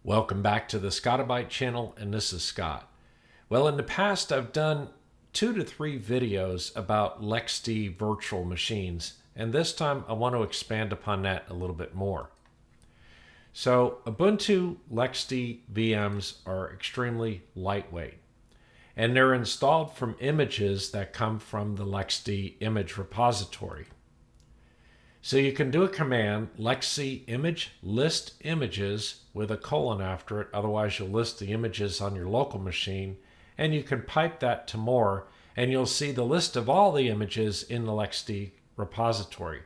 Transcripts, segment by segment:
Welcome back to the Scotti-BYTE channel, and this is Scott. Well, in the past, I've done 2 to 3 videos about LXD virtual machines, and this time I want to expand upon that a little bit more. So, Ubuntu LXD VMs are extremely lightweight, and they're installed from images that come from the LXD image repository. So you can do a command, LXD image list images with a colon after it, otherwise you'll list the images on your local machine, and you can pipe that to more, and you'll see the list of all the images in the LXD repository.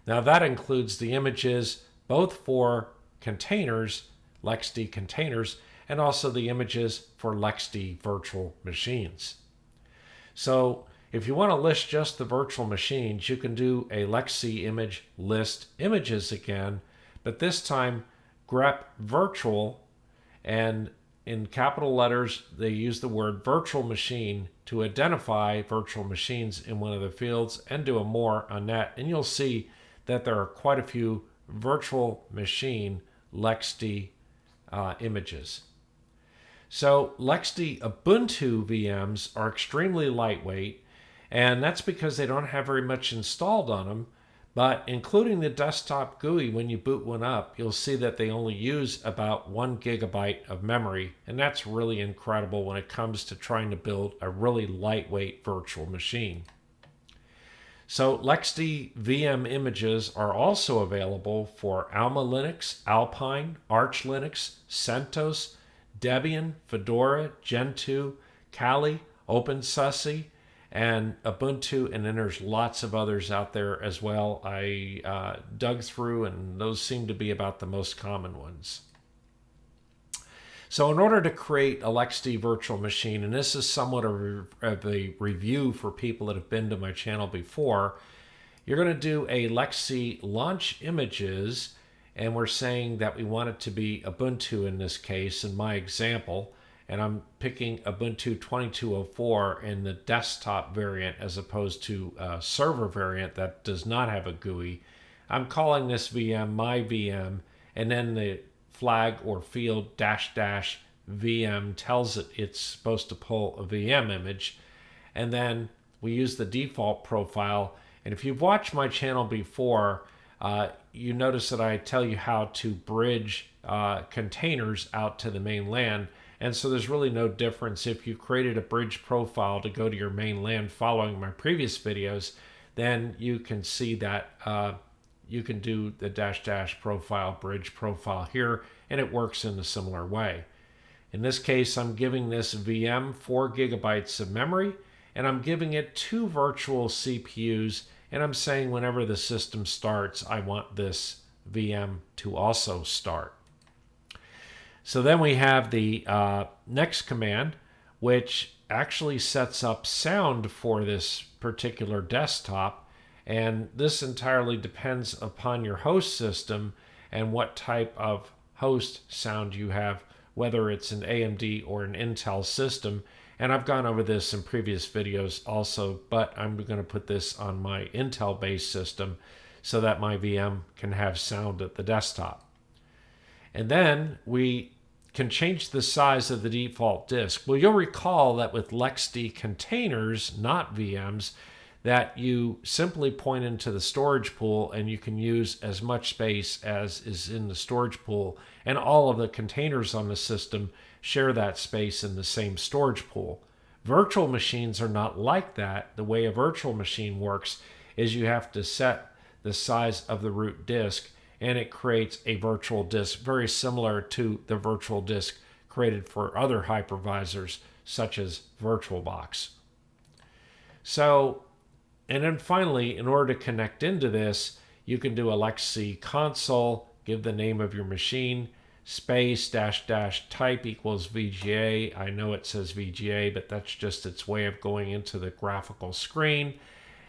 Now that includes the images both for containers, LXD containers, and also the images for LXD virtual machines. So if you want to list just the virtual machines, you can do a LXD image list images again, but this time grep virtual, and in capital letters they use the word virtual machine to identify virtual machines in one of the fields, and do a more on that, and you'll see that there are quite a few virtual machine LXD images. So LXD Ubuntu VMs are extremely lightweight, and that's because they don't have very much installed on them, but including the desktop GUI, when you boot one up, you'll see that they only use about 1 gigabyte of memory, and that's really incredible when it comes to trying to build a really lightweight virtual machine. So LXD VM images are also available for Alma Linux, Alpine, Arch Linux, CentOS, Debian, Fedora, Gentoo, Kali, OpenSUSE, and Ubuntu, and then there's lots of others out there as well. I dug through, and those seem to be about the most common ones. So in order to create a LXD virtual machine, and this is somewhat of a review for people that have been to my channel before, you're going to do a LXD launch images, and we're saying that we want it to be Ubuntu in this case, in my example, and I'm picking Ubuntu 2204 in the desktop variant as opposed to a server variant that does not have a GUI. I'm calling this VM my VM, and then the flag or field --VM tells it it's supposed to pull a VM image, and then we use the default profile. And if you've watched my channel before, you notice that I tell you how to bridge containers out to the main LAN. And so there's really no difference. If you created a bridge profile to go to your main LAN following my previous videos, then you can see that you can do the -- profile, bridge profile here, and it works in a similar way. In this case, I'm giving this VM 4 gigabytes of memory, and I'm giving it 2 virtual CPUs, and I'm saying whenever the system starts, I want this VM to also start. So then we have the next command, which actually sets up sound for this particular desktop. And this entirely depends upon your host system and what type of host sound you have, whether it's an AMD or an Intel system. And I've gone over this in previous videos also, but I'm going to put this on my Intel-based system so that my VM can have sound at the desktop. And then we can change the size of the default disk. Well, you'll recall that with LXD containers, not VMs, that you simply point into the storage pool and you can use as much space as is in the storage pool, and all of the containers on the system share that space in the same storage pool. Virtual machines are not like that. The way a virtual machine works is you have to set the size of the root disk, and it creates a virtual disk very similar to the virtual disk created for other hypervisors such as VirtualBox. So, and then finally, in order to connect into this, you can do a LXD console, give the name of your machine, space -- type equals VGA. I know it says VGA, but that's just its way of going into the graphical screen,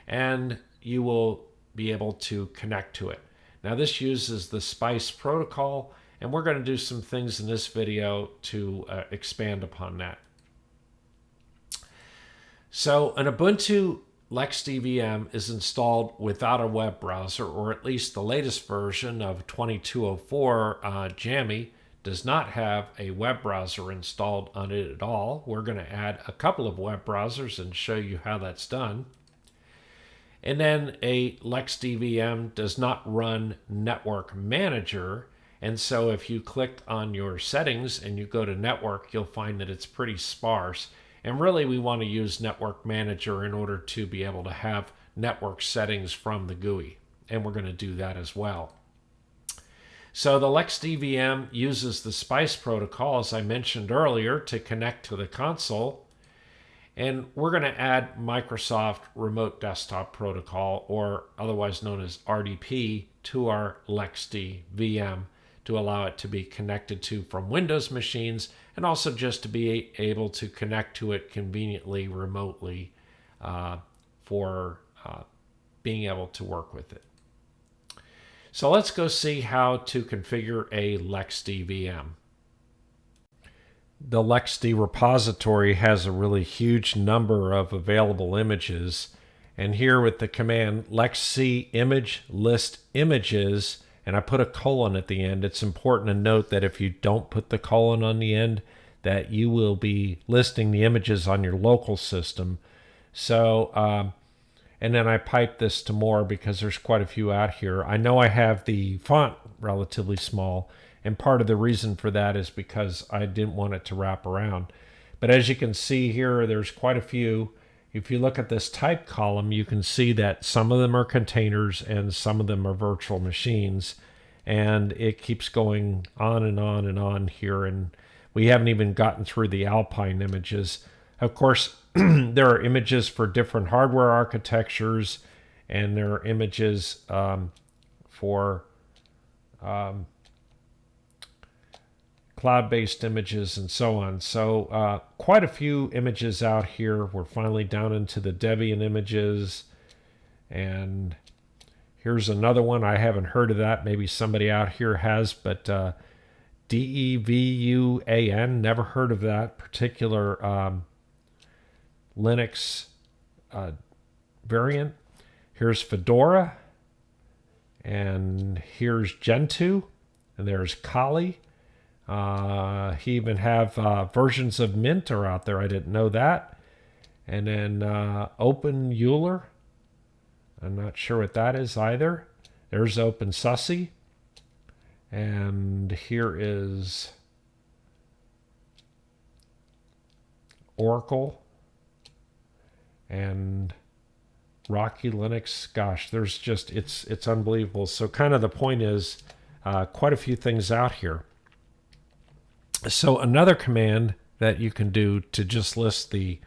and you will be able to connect to it. Now this uses the SPICE protocol, and we're going to do some things in this video to expand upon that. So an Ubuntu LXD VM is installed without a web browser, or at least the latest version of 2204 Jammy does not have a web browser installed on it at all. We're going to add a couple of web browsers and show you how that's done. And then a LXD VM does not run Network Manager. And so if you click on your settings and you go to network, you'll find that it's pretty sparse. And really we want to use Network Manager in order to be able to have network settings from the GUI. And we're going to do that as well. So the LXD VM uses the SPICE protocol, as I mentioned earlier, to connect to the console. And we're going to add Microsoft Remote Desktop Protocol, or otherwise known as RDP, to our LXD VM to allow it to be connected to from Windows machines, and also just to be able to connect to it conveniently remotely for being able to work with it. So let's go see how to configure a LXD VM. The LXD repository has a really huge number of available images, and here with the command LXD image list images, and I put a colon at the end. It's important to note that if you don't put the colon on the end, that you will be listing the images on your local system. So and then I piped this to more because there's quite a few out here. I know I have the font relatively small, and part of the reason for that is because I didn't want it to wrap around. But as you can see here, there's quite a few. If you look at this type column, you can see that some of them are containers and some of them are virtual machines. And it keeps going on and on and on here. And we haven't even gotten through the Alpine images. Of course, there are images for different hardware architectures, and there are images for cloud-based images and so on. So quite a few images out here. We're finally down into the Debian images. And here's another one. I haven't heard of that. Maybe somebody out here has, but DEVUAN, never heard of that particular Linux variant. Here's Fedora, and here's Gentoo, and there's Kali. He even have versions of Mint are out there. I didn't know that. And then Open Euler. I'm not sure what that is either. There's OpenSUSE. And here is Oracle and Rocky Linux. Gosh, there's just, it's unbelievable. So kind of the point is quite a few things out here. So another command that you can do to just list the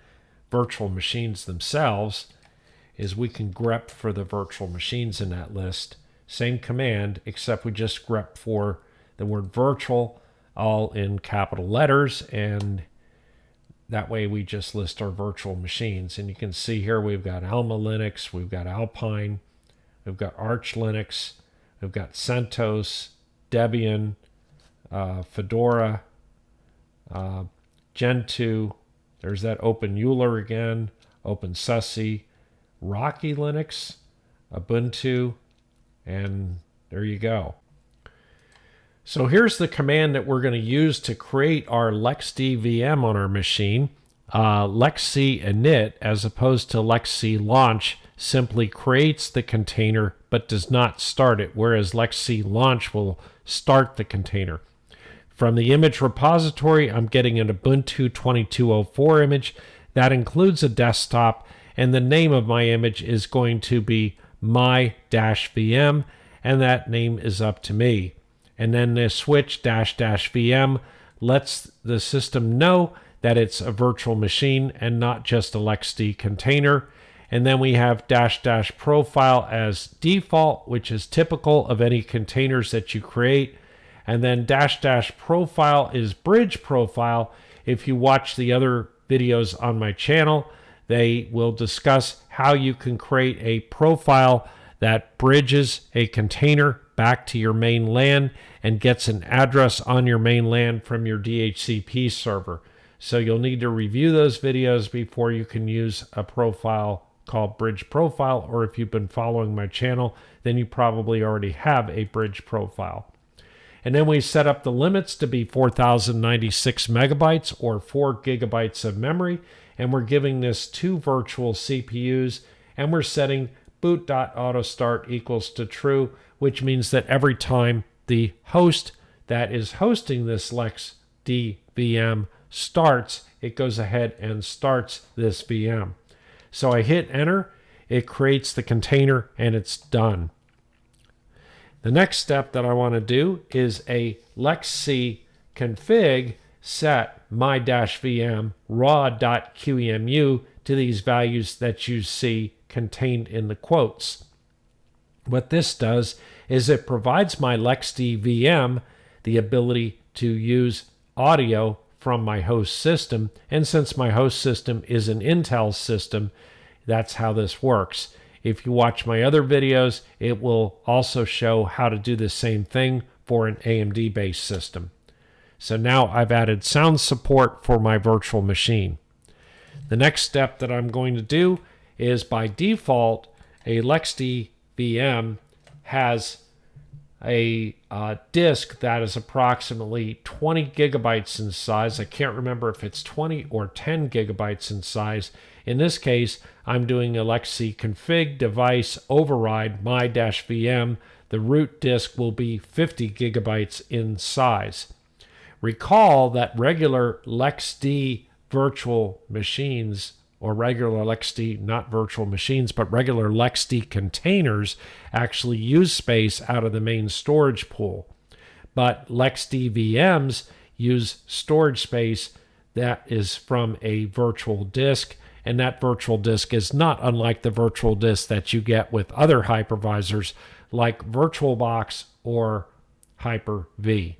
virtual machines themselves is we can grep for the virtual machines in that list. Same command, except we just grep for the word virtual, all in capital letters, and that way we just list our virtual machines. And you can see here we've got Alma Linux, we've got Alpine, we've got Arch Linux, we've got CentOS, Debian, Fedora, Gentoo, there's that Open Euler again, OpenSUSE, Rocky Linux, Ubuntu, and there you go. So here's the command that we're going to use to create our LXD VM on our machine. LXD init, as opposed to LXD launch, simply creates the container but does not start it, whereas LXD launch will start the container. From the image repository, I'm getting an Ubuntu 2204 image. That includes a desktop, and the name of my image is going to be my-VM, and that name is up to me. And then the switch --VM lets the system know that it's a virtual machine and not just a LXD container. And then we have --profile as default, which is typical of any containers that you create. And then --profile is bridge profile. If you watch the other videos on my channel, they will discuss how you can create a profile that bridges a container back to your main LAN and gets an address on your main LAN from your DHCP server. So you'll need to review those videos before you can use a profile called bridge profile, or if you've been following my channel, then you probably already have a bridge profile. And then we set up the limits to be 4096 megabytes or 4 gigabytes of memory. And we're giving this 2 virtual CPUs, and we're setting boot.autostart equals to true, which means that every time the host that is hosting this LXD VM starts, it goes ahead and starts this VM. So I hit enter, it creates the container, and it's done. The next step that I want to do is a LXC config set my-vm raw.qemu to these values that you see contained in the quotes. What this does is it provides my LXD VM the ability to use audio from my host system, and since my host system is an Intel system, that's how this works. If you watch my other videos, it will also show how to do the same thing for an AMD-based system. So now I've added sound support for my virtual machine. The next step that I'm going to do is, by default, a LXD VM has a disk that is approximately 20 gigabytes in size. I can't remember if it's 20 or 10 gigabytes in size. In this case, I'm doing a LXC config device override my-vm. The root disk will be 50 gigabytes in size. Recall that regular LXD virtual machines, or regular LXD, not virtual machines, but regular LXD containers actually use space out of the main storage pool. But LXD VMs use storage space that is from a virtual disk, and that virtual disk is not unlike the virtual disk that you get with other hypervisors like VirtualBox or Hyper-V.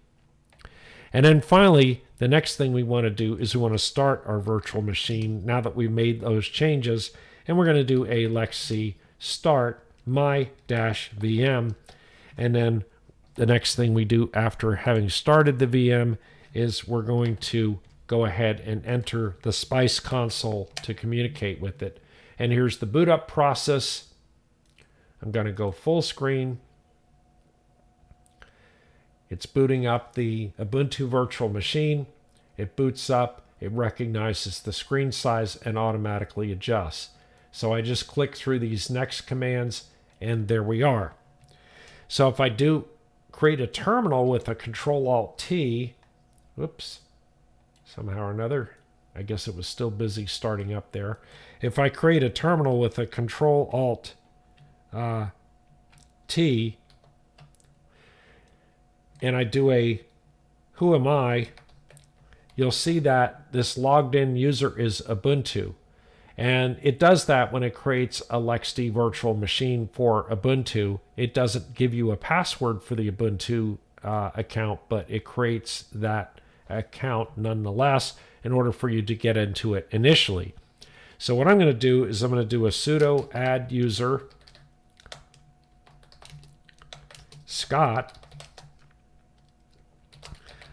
And then finally, the next thing we want to do is we want to start our virtual machine now that we've made those changes, and we're going to do a LXC start my-vm. And then the next thing we do after having started the VM is we're going to go ahead and enter the SPICE console to communicate with it. And here's the boot up process. I'm going to go full screen. It's booting up the Ubuntu virtual machine. It boots up, it recognizes the screen size and automatically adjusts. So I just click through these next commands, and there we are. So if I do create a terminal with a Control-Alt-T, whoops, somehow or another, I guess it was still busy starting up there. If I create a terminal with a Control-Alt-T, and I do a who am I, you'll see that this logged in user is Ubuntu. And it does that when it creates a LXD virtual machine for Ubuntu. It doesn't give you a password for the Ubuntu account, but it creates that account nonetheless in order for you to get into it initially. So what I'm going to do is I'm going to do a sudo add user Scott.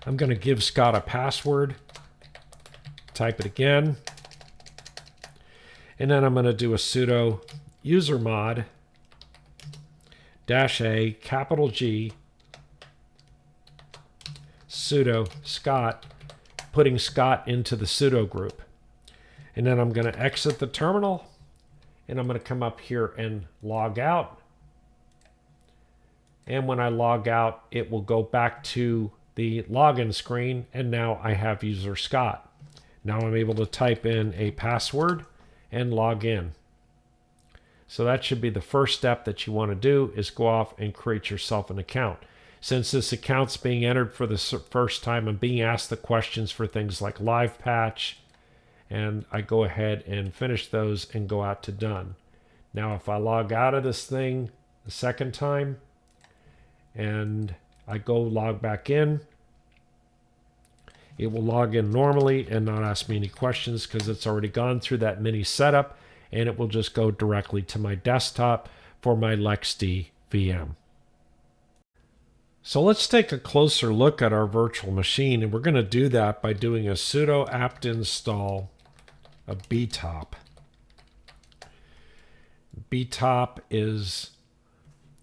I'm going to give Scott a password, type it again, and then I'm going to do a sudo usermod -a capital G sudo Scott, putting Scott into the sudo group. And then I'm going to exit the terminal, and I'm going to come up here and log out. And when I log out, it will go back to the login screen, and now I have user Scott. Now I'm able to type in a password and log in. So that should be the first step that you want to do, is go off and create yourself an account. Since this account's being entered for the first time, I'm being asked the questions for things like live patch, and I go ahead and finish those and go out to done. Now if I log out of this thing the second time and I go log back in, it will log in normally and not ask me any questions because it's already gone through that mini setup, and it will just go directly to my desktop for my LXD VM. So let's take a closer look at our virtual machine, and we're going to do that by doing a sudo apt install of btop. Btop is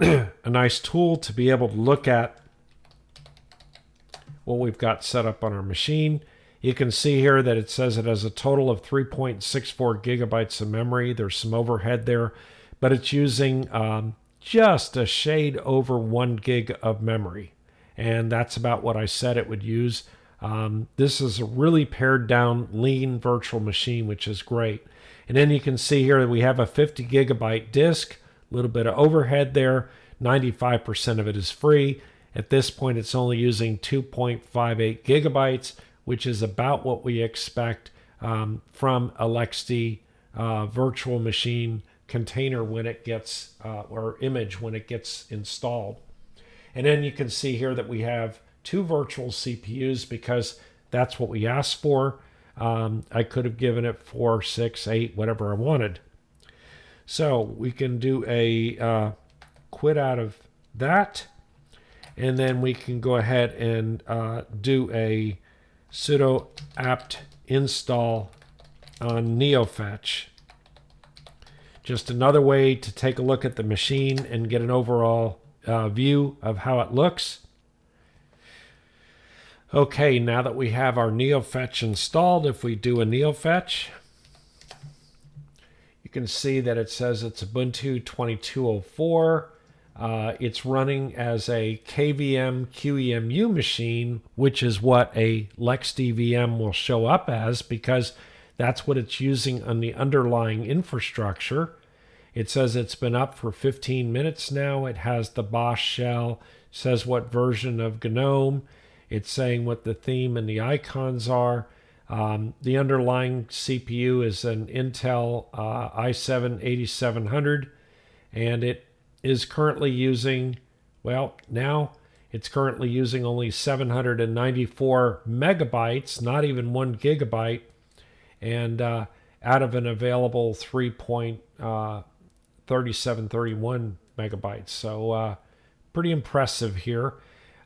a nice tool to be able to look at what we've got set up on our machine. You can see here that it says it has a total of 3.64 gigabytes of memory. There's some overhead there, but it's using just a shade over 1 gig of memory. And that's about what I said it would use. This is a really pared down, lean virtual machine, which is great. And then you can see here that we have a 50 gigabyte disk, a little bit of overhead there. 95% of it is free. At this point, it's only using 2.58 gigabytes, which is about what we expect from LXD virtual machine container when it gets, or image when it gets installed. And then you can see here that we have 2 virtual CPUs because that's what we asked for. I could have given it 4, 6, 8, whatever I wanted. So we can do a quit out of that. And then we can go ahead and do a sudo apt install on NeoFetch. Just another way to take a look at the machine and get an overall view of how it looks. Okay, now that we have our NeoFetch installed, if we do a NeoFetch, you can see that it says it's Ubuntu 2204. It's running as a KVM QEMU machine, which is what a LXD VM will show up as because that's what it's using on the underlying infrastructure. It says it's been up for 15 minutes now. It has the Bosch shell, says what version of GNOME. It's saying what the theme and the icons are. The underlying CPU is an Intel i7-8700, and it is currently using, well, now it's currently using only 794 megabytes, not even 1 gigabyte, and out of an available 3.3731 megabytes. So pretty impressive here.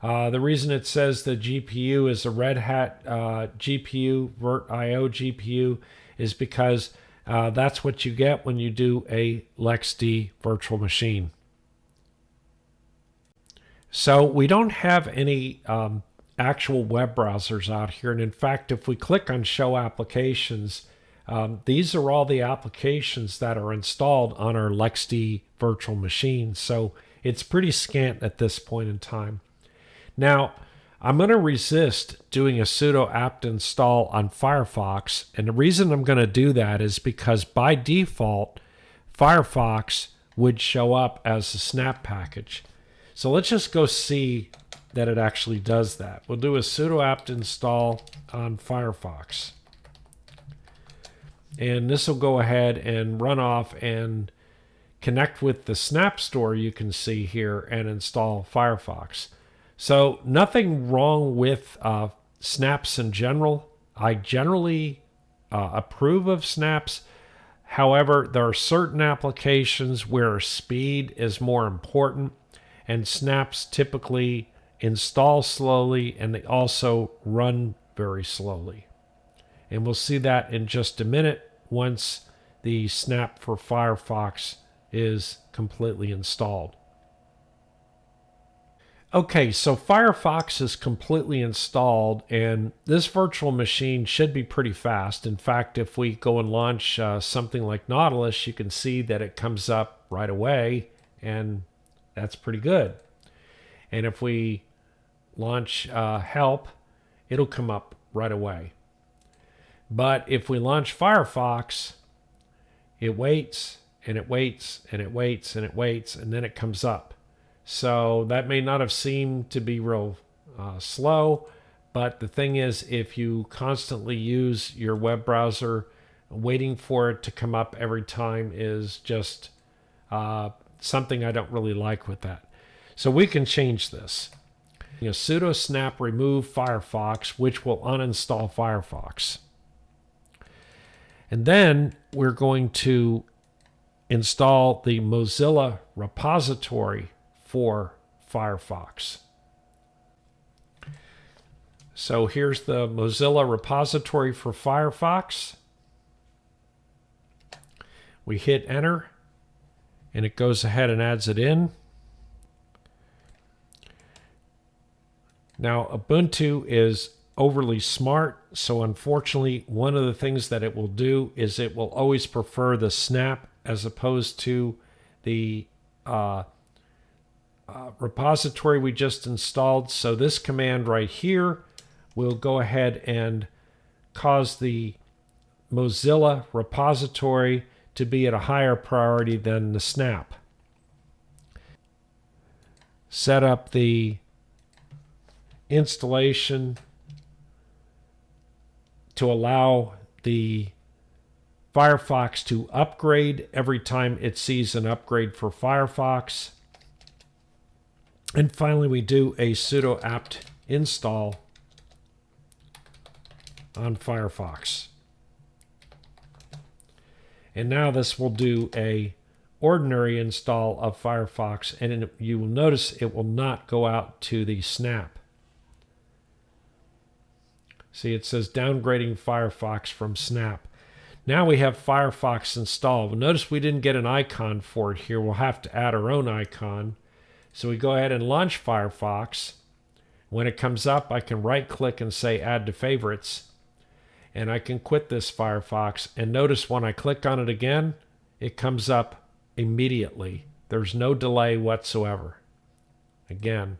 The reason it says the GPU is a Red Hat GPU, VirtIO GPU, is because that's what you get when you do a LXD virtual machine. So we don't have any actual web browsers out here. And in fact, if we click on Show Applications, these are all the applications that are installed on our LXD virtual machine. So it's pretty scant at this point in time. Now, I'm going to resist doing a sudo apt install on Firefox. And the reason I'm going to do that is because by default, Firefox would show up as a snap package. So let's just go see that it actually does that. We'll do a sudo apt install on Firefox. And this will go ahead and run off and connect with the Snap Store you can see here and install Firefox. So nothing wrong with snaps in general. I generally approve of snaps. However, there are certain applications where speed is more important, and snaps typically install slowly and they also run very slowly. And we'll see that in just a minute once the snap for Firefox is completely installed. Okay, so Firefox is completely installed, and this virtual machine should be pretty fast. In fact, if we go and launch something like Nautilus, you can see that it comes up right away, and that's pretty good. And if we launch Help, it'll come up right away. But if we launch Firefox, it waits, and it waits, and it waits, and it waits, and then it comes up. So that may not have seemed to be real slow, but the thing is, if you constantly use your web browser, waiting for it to come up every time is just something I don't really like with that. So we can change this. Sudo snap remove Firefox, which will uninstall Firefox. And then we're going to install the Mozilla repository for Firefox. So here's the Mozilla repository for Firefox. We hit enter and it goes ahead and adds it in. Now, Ubuntu is overly smart, so unfortunately, one of the things that it will do is it will always prefer the snap as opposed to the repository we just installed. So this command right here will go ahead and cause the Mozilla repository to be at a higher priority than the snap. Set up the installation to allow the Firefox to upgrade every time it sees an upgrade for Firefox. And finally, we do a sudo apt install on Firefox. And now this will do a ordinary install of Firefox, and you will notice it will not go out to the snap. See, it says downgrading Firefox from snap. Now we have Firefox installed. Notice we didn't get an icon for it here. We'll have to add our own icon. So we go ahead and launch Firefox. When it comes up, I can right click and say add to favorites. And I can quit this Firefox. And notice when I click on it again, it comes up immediately. There's no delay whatsoever. Again,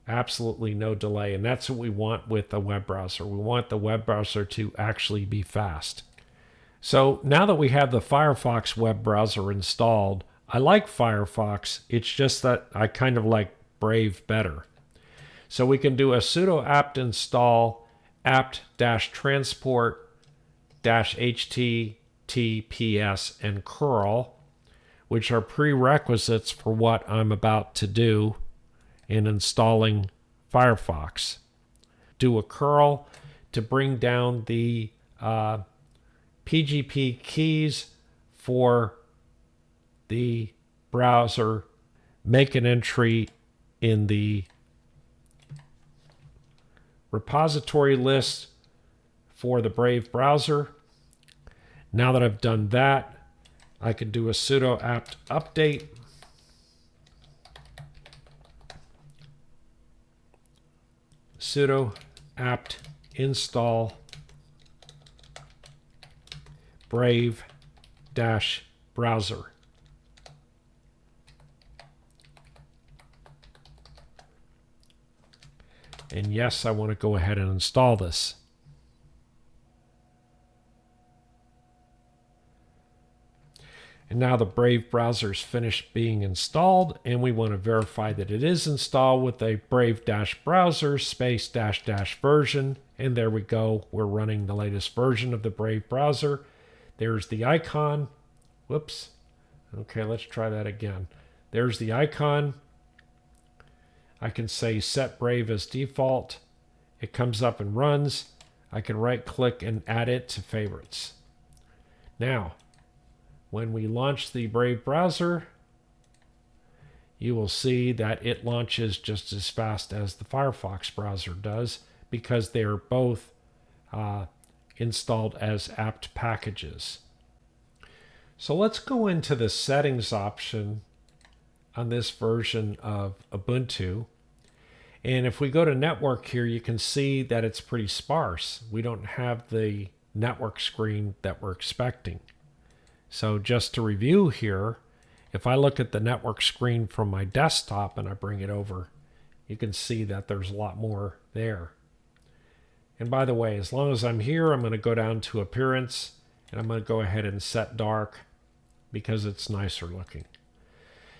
absolutely no delay. And that's what we want with a web browser. We want the web browser to actually be fast. So now that we have the Firefox web browser installed, I like Firefox. It's just that I kind of like Brave better. So we can do a sudo apt install apt-transport-https and curl, which are prerequisites for what I'm about to do in installing Firefox. Do a curl to bring down the PGP keys for the browser. Make an entry in the repository list for the Brave browser. Now that I've done that, I can do a sudo apt update. Sudo apt install Brave-browser. And yes, I want to go ahead and install this. And now the Brave browser is finished being installed, and we want to verify that it is installed with a brave-browser space -- version. And there we go. We're running the latest version of the Brave browser. There's the icon. Whoops. Okay, let's try that again. There's the icon. I can say set Brave as default. It comes up and runs. I can right click and add it to favorites. Now, when we launch the Brave browser, you will see that it launches just as fast as the Firefox browser does because they are both installed as apt packages. So let's go into the settings option on this version of Ubuntu. And if we go to network here, you can see that it's pretty sparse. We don't have the network screen that we're expecting. So just to review here, if I look at the network screen from my desktop and I bring it over, you can see that there's a lot more there. And by the way, as long as I'm here, I'm going to go down to appearance and I'm going to go ahead and set dark because it's nicer looking.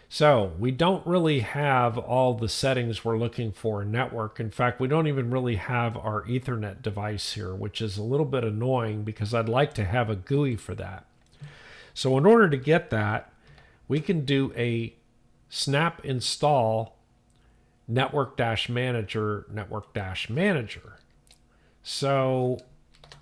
So we don't really have all the settings we're looking for in network. In fact, we don't even really have our Ethernet device here, which is a little bit annoying because I'd like to have a GUI for that. So in order to get that, we can do a snap install network-manager. So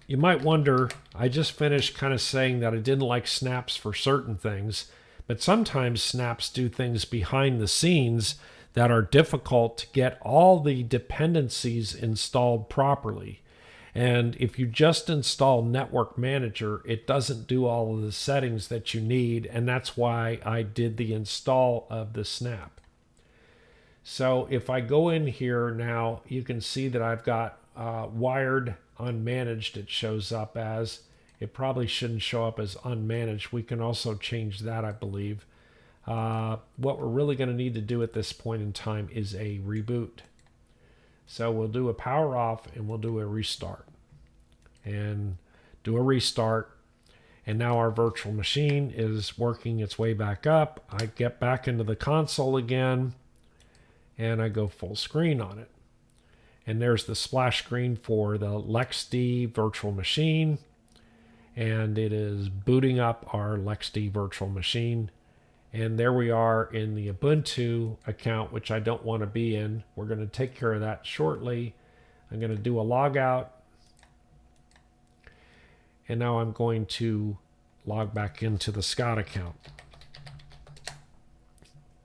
you might wonder, I just finished kind of saying that I didn't like snaps for certain things, but sometimes snaps do things behind the scenes that are difficult to get all the dependencies installed properly. And if you just install Network Manager, it doesn't do all of the settings that you need, and that's why I did the install of the snap. So if I go in here now, you can see that I've got wired unmanaged. It shows up as. It probably shouldn't show up as unmanaged. We can also change that, I believe. What we're really going to need to do at this point in time is a reboot. So we'll do a power off and we'll do a restart. And do a restart. And now our virtual machine is working its way back up. I get back into the console again and I go full screen on it. And there's the splash screen for the LXD virtual machine. And it is booting up our LXD virtual machine. And there we are in the Ubuntu account, which I don't want to be in. We're going to take care of that shortly. I'm going to do a log out. And now I'm going to log back into the Scott account.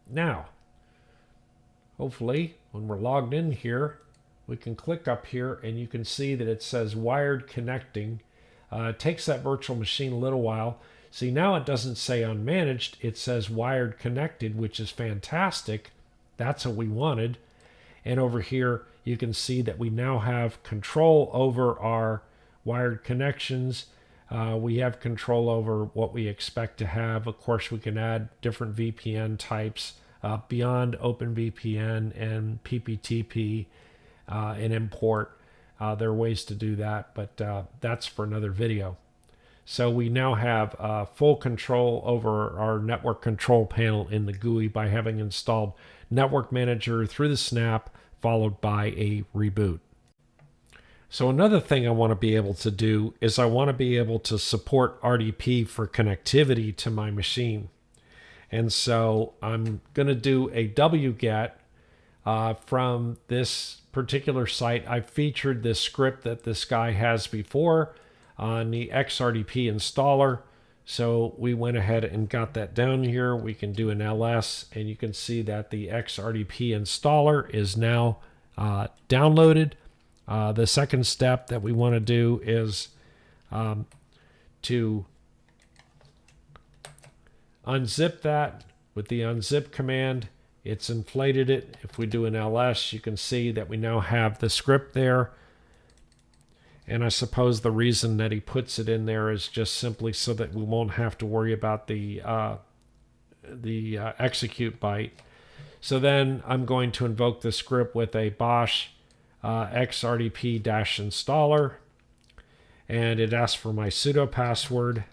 Now, hopefully, when we're logged in here, we can click up here and you can see that it says wired connecting. It takes that virtual machine a little while. See, now it doesn't say unmanaged, it says wired connected, which is fantastic. That's what we wanted. And over here, you can see that we now have control over our wired connections. We have control over what we expect to have. Of course, we can add different VPN types beyond OpenVPN and PPTP and import. There are ways to do that, but that's for another video. So we now have full control over our network control panel in the GUI by having installed Network Manager through the snap, followed by a reboot. So another thing I want to be able to do is I want to be able to support RDP for connectivity to my machine. And so I'm going to do a wget from this particular site. I featured this script that this guy has before on the XRDP installer. So we went ahead and got that down here. We can do an ls and you can see that the XRDP installer is now downloaded. The second step that we want to do is to unzip that with the unzip command. It's inflated it. If we do an ls, you can see that we now have the script there. And I suppose the reason that he puts it in there is just simply so that we won't have to worry about the execute byte. So then I'm going to invoke the script with a Bosch xrdp-installer, and it asks for my sudo password.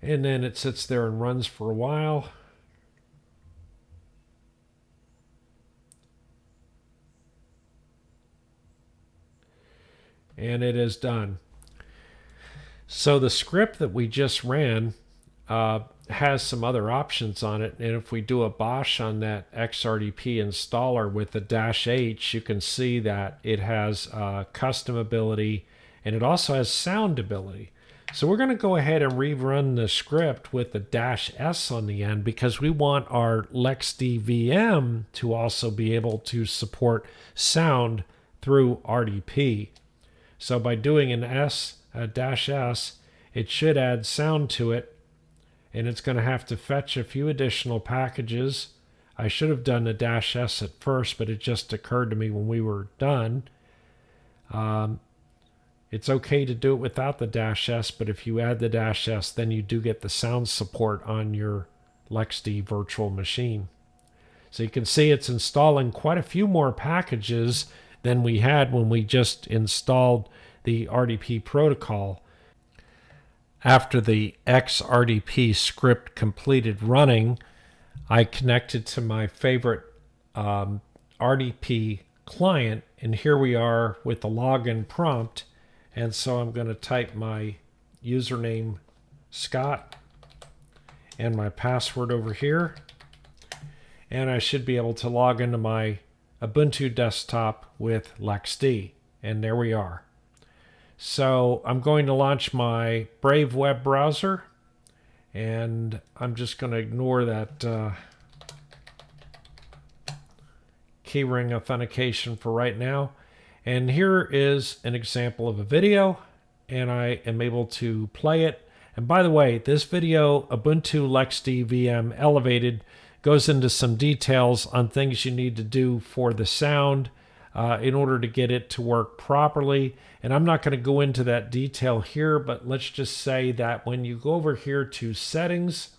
And then it sits there and runs for a while. And it is done. So the script that we just ran has some other options on it. And if we do a Bosch on that XRDP installer with the -H, you can see that it has custom ability and it also has sound ability. So we're going to go ahead and rerun the script with the -S on the end because we want our LXD VM to also be able to support sound through RDP. So by doing an -S, it should add sound to it, and it's going to have to fetch a few additional packages. I should have done the -S at first, but it just occurred to me when we were done. It's okay to do it without the -S, but if you add the -S, then you do get the sound support on your LXD virtual machine. So you can see it's installing quite a few more packages than we had when we just installed the RDP protocol. After the XRDP script completed running, I connected to my favorite RDP client, and here we are with the login prompt. And so I'm going to type my username Scott and my password over here, and I should be able to log into my Ubuntu desktop with LXD, and there we are. So I'm going to launch my Brave web browser, and I'm just going to ignore that keyring authentication for right now. And here is an example of a video, and I am able to play it. And by the way, this video, Ubuntu LXD VM Elevated, goes into some details on things you need to do for the sound in order to get it to work properly. And I'm not going to go into that detail here, but let's just say that when you go over here to settings,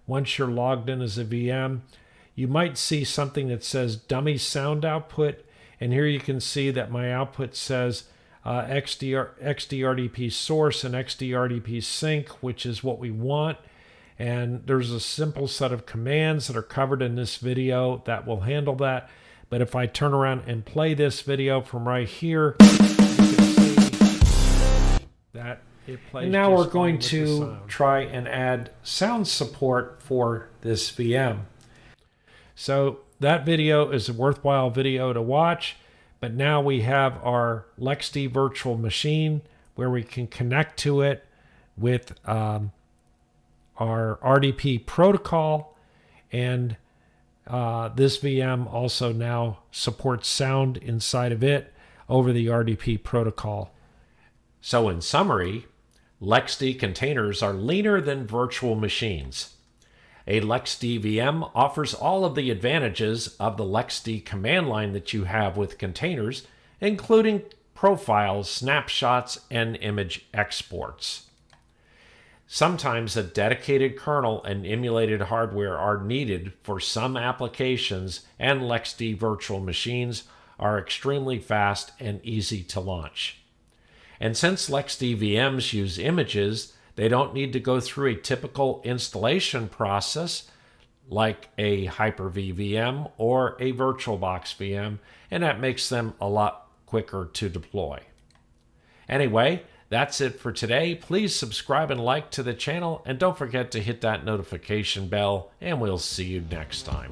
once you're logged in as a VM, you might see something that says dummy sound output. And here you can see that my output says XDRDP source and XDRDP sync, which is what we want. And there's a simple set of commands that are covered in this video that will handle that. But if I turn around and play this video from right here, you can see that it plays. And now we're going to try and add sound support for this VM. So that video is a worthwhile video to watch. But now we have our LXD Virtual machine where we can connect to it with our RDP protocol, and this VM also now supports sound inside of it over the RDP protocol. So in summary, LXD containers are leaner than virtual machines. A LXD VM offers all of the advantages of the LXD command line that you have with containers, including profiles, snapshots, and image exports. Sometimes a dedicated kernel and emulated hardware are needed for some applications, and LXD virtual machines are extremely fast and easy to launch. And since LXD VMs use images, they don't need to go through a typical installation process like a Hyper-V VM or a VirtualBox VM, and that makes them a lot quicker to deploy. Anyway, that's it for today. Please subscribe and like to the channel, and don't forget to hit that notification bell, and we'll see you next time.